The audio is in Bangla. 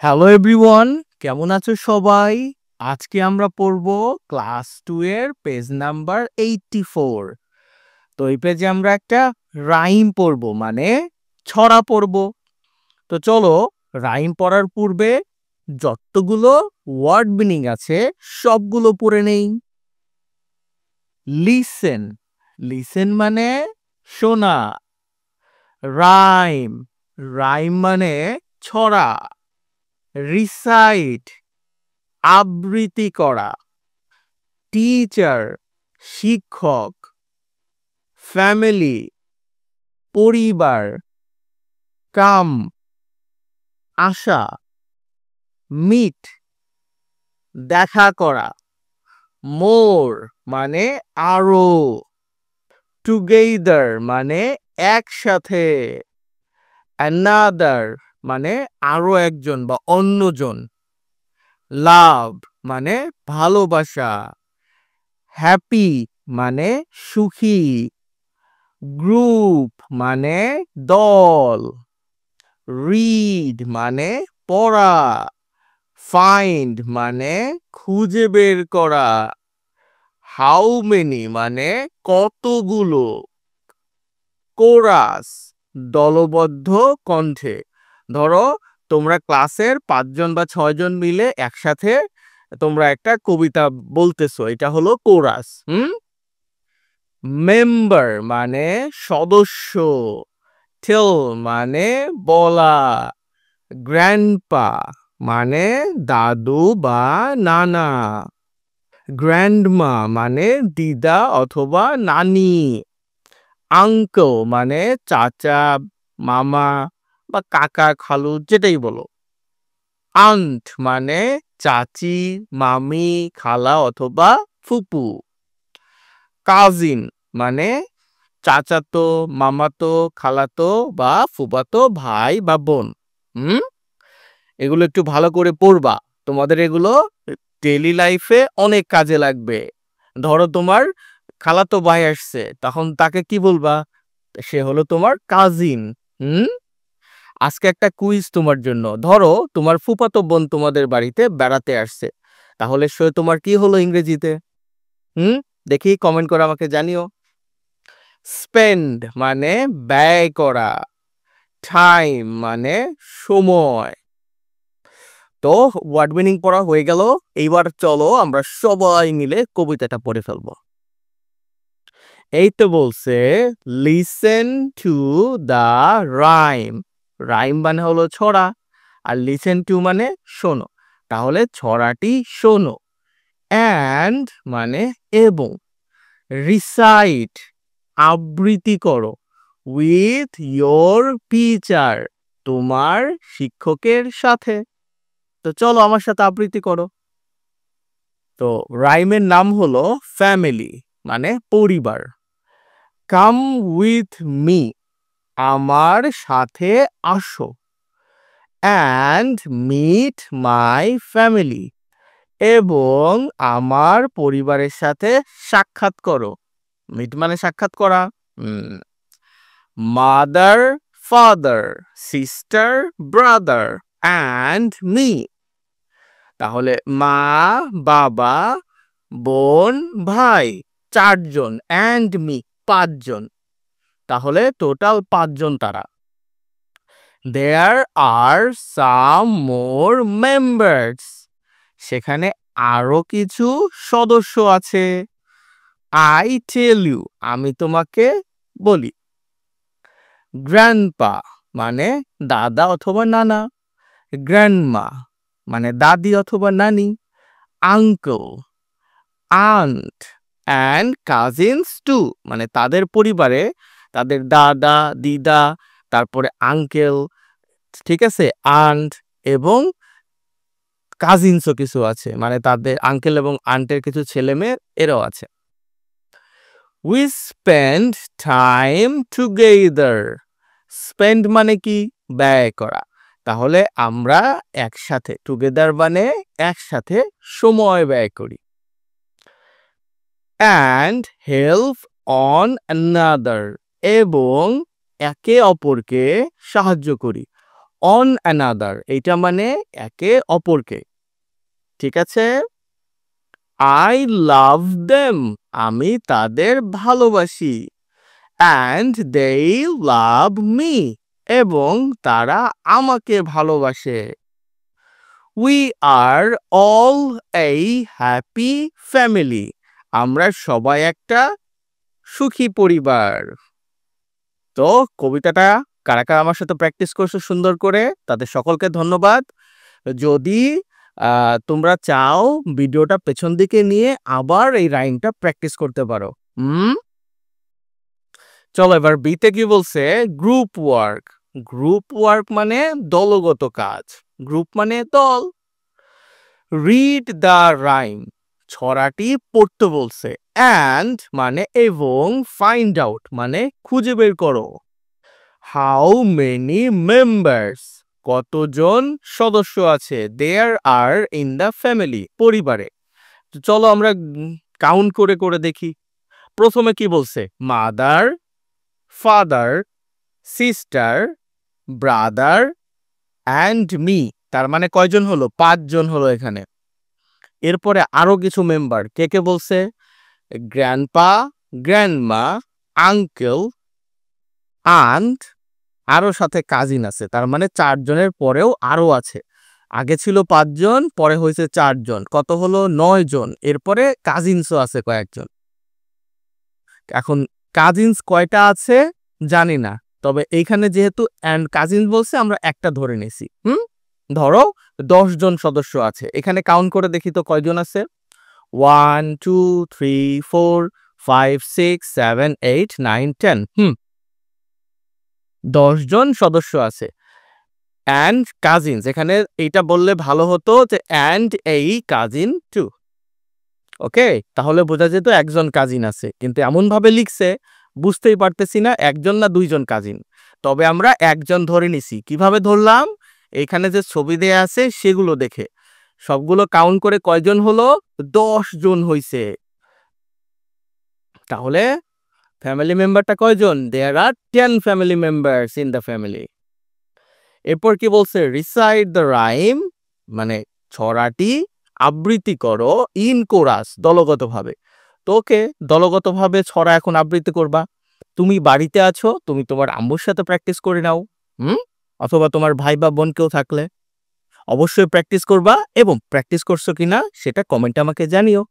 হ্যালো এভরিওয়ান, কেমন আছো সবাই? আজকে আমরা পড়ব ক্লাস 2 এর পেজ নাম্বার 84। তো এই পেজে আমরা একটা রাইম পড়ব, মানে ছড়া পড়ব। তো চলো, রাইম পড়ার পূর্বে যতগুলো ওয়ার্ড মিনিং আছে সবগুলো পড়ে নেই। লিসেন, লিসেন মানে শোনা। রাইম, রাইম মানে ছড়া। রিসাইট, আবৃত্তি করা। টিচার, শিক্ষক। ফ্যামিলি, পরিবার। কাম, আসা। মিট, দেখা করা। মোর মানে আরো। টুগেদার মানে একসাথে। অ্যানাদার মানে আরো একজন বা অন্যজন। লাভ মানে ভালোবাসা। হ্যাপি মানে সুখী। গ্রুপ মানে দল। রিড মানে পড়া। ফাইন্ড মানে খুঁজে বের করা। হাউ মেনি মানে কতগুলো। কোরাস, দলবদ্ধ কণ্ঠে। ধরো তোমরা ক্লাসের 5জন বা 6জন মিলে একসাথে তোমরা একটা কবিতা বলতেছো, এটা হলো কোরাস। মেম্বার মানে সদস্য। টেল মানে বলা। গ্র্যান্ডপা মানে দাদু বা নানা। গ্র্যান্ডমা মানে দিদা অথবা নানি। আঙ্কেল মানে চাচা, মামা বা কাকা, খালু, যেটাই বলো। আন্ট মানে চাচি, মামি, খালা অথবা ফুপু। কাজিন মানে চাচাতো, মামাতো, খালাতো বা ফুফাতো ভাই বা বোন। হুম এগুলো একটু ভালো করে পড়বা, তোমাদের এগুলো ডেইলি লাইফে অনেক কাজে লাগবে। ধরো তোমার খালাতো ভাই আসছে, তখন তাকে কি বলবা? সে হলো তোমার কাজিন। হুম আজকে একটা কুইজ তোমার জন্য। ধরো তোমার ফুফাতো বোন তোমাদের বাড়িতে বেড়াতে আসছে, তাহলে সে তোমার কি হলো ইংরেজিতে? হুম দেখি কমেন্ট করে আমাকে জানিও। স্পেন্ড মানে ব্যয় করা। টাইম মানে সময়। তো ওয়ার্ড মিনিং পড়া হয়ে গেল, এইবার চলো আমরা সবাই মিলে কবিতাটা পড়ে ফেলবো। এই তো বলছে, listen to the rhyme. Rhyme মানে হলো ছড়া, আর লিসেন টু মানে শোনো। তাহলে ছড়াটি শোনো। অ্যান্ড মানে এবং। রিসাইট আবৃত্তি করো। উইথ ইয়োর টিচার তোমার শিক্ষকের সাথে। তো চলো আমার সাথে আবৃত্তি করো। তো রাইমের নাম হলো ফ্যামিলি, মানে পরিবার। কাম উইথ মি আমার সাথে আসো। অ্যান্ড মিট মাই ফ্যামিলি এবং আমার পরিবারের সাথে সাক্ষাৎ করো। মিট মানে সাক্ষাৎ করা। Mother, father, sister, brother and me. তাহলে মা, বাবা, বোন, ভাই, 4জন। And me 5জন। তাহলে টোটাল 5জন তারা। দেয়ার আর সাম মোর মেম্বার্স সেখানে আরো কিছু সদস্য আছে। আই টেল ইউ আমি তোমাকে বলি। গ্র্যান্ডপা মানে দাদা অথবা নানা। গ্র্যান্ডমা মানে দাদি অথবা নানি। Uncle, aunt and cousins too মানে তাদের পরিবারে তাদের দাদা, দিদা, তারপরে আঙ্কেল, ঠিক আছে, আন্ট এবং কাজিনসও কিছু আছে, মানে তাদের আঙ্কেল এবং আন্টের কিছু ছেলে মেয়ে এরাও আছে। We spend time together. Spend মানে কি? ব্যয় করা। তাহলে আমরা একসাথে, টুগেদার মানে একসাথে সময় ব্যয় করি। অ্যান্ড হেল্প অন অ্যানাদার এবং একে অপরকে সাহায্য করি। on another এটা মানে একে অপরকে, ঠিক আছে? I love them আমি তাদের ভালোবাসি, and they love me এবং তারা আমাকে ভালোবাসে। We are all a happy family আমরা সবাই একটা সুখী পরিবার। তো কবিতাটা কারা কারা আমার সাথে প্র্যাকটিস করছো সুন্দর করে তাদের সকলকে ধন্যবাদ। যদি তোমরা চাও ভিডিওটা পেছন দিকে নিয়ে আবার এই রাইমটা প্র্যাকটিস করতে পারো। চলো এবার বিতে কি বলছে, গ্রুপ ওয়ার্ক। গ্রুপ ওয়ার্ক মানে দলগত কাজ, গ্রুপ মানে দল। রিড দ্য রাইম ছড়াটি পড়তে বলছে, অ্যান্ড মানে এবং, ফাইন্ড আউট মানে খুঁজে বের করো। হাউ মেনি মেম্বার্স কতজন সদস্য আছে, দেয়ার আর ইন দ্য ফ্যামিলি পরিবারে। চলো আমরা কাউন্ট করে করে দেখি। প্রথমে কি বলছে, mother, father, sister, brother and me, তার মানে কয়জন হলো, 5 জন হলো এখানে। এরপরে আরো কিছু মেম্বার কে কে বলছে, গ্র্যান্ডপা, গ্র্যান্ডমা, আঙ্কেল, আন্ট, আরো সাথে কাজিন আছে, তার মানে 4 জনের পরেও আরো আছে। আগে ছিল 5 জন, পরে হয়েছে 4 জন, কত হলো 9 জন। এরপরে কাজিনসও আছে কয়েকজন। এখন কাজিনস কয়টা আছে জানি না, তবে এইখানে যেহেতু অ্যান্ড কাজিনস বলছে আমরা একটা ধরে নিছি। ধরো 10 জন সদস্য আছে, এখানে কাউন্ট করে দেখি তো কয়জন আছে। 1 2 3 4 5 6 7 8 9 10 10 জন সদস্য আছে। অ্যান্ড কাজিনস এখানে এইটা বললে ভালো হতো যে অ্যান্ড এই কাজিন টু। ওকে, তাহলে বোঝা যেত একজন কাজিন আছে, কিন্তু এমন ভাবে লিখছে বুঝতেই পারতেছি না একজন না 2 জন কাজিন। তবে আমরা একজন ধরে নিছি। কিভাবে ধরলাম, এখানে যে ছবি দেয়া আছে সেগুলো দেখে। সবগুলো কাউন্ট করে কয়জন হলো, 10 জন হইছে। তাহলে ফ্যামিলি মেম্বারটা কয়জন, দেয়ার আর 10 family members in the family. এরপর কি বলছে, রিসাইট দ্য রাইম মানে ছড়াটি আবৃত্তি করো, ইন কোরাস দলগতভাবে। তো ওকে, দলগতভাবে ছড়া এখন আবৃত্তি করবা। তুমি বাড়িতে আছো, তুমি তোমার আম্মুর সাথে প্র্যাকটিস করে নাও, অথবা তোমার ভাই বা বোন কেউ থাকলে অবশ্যই প্র্যাকটিস করবা, এবং প্র্যাকটিস করছো কিনা সেটা কমেন্টে আমাকে জানিও।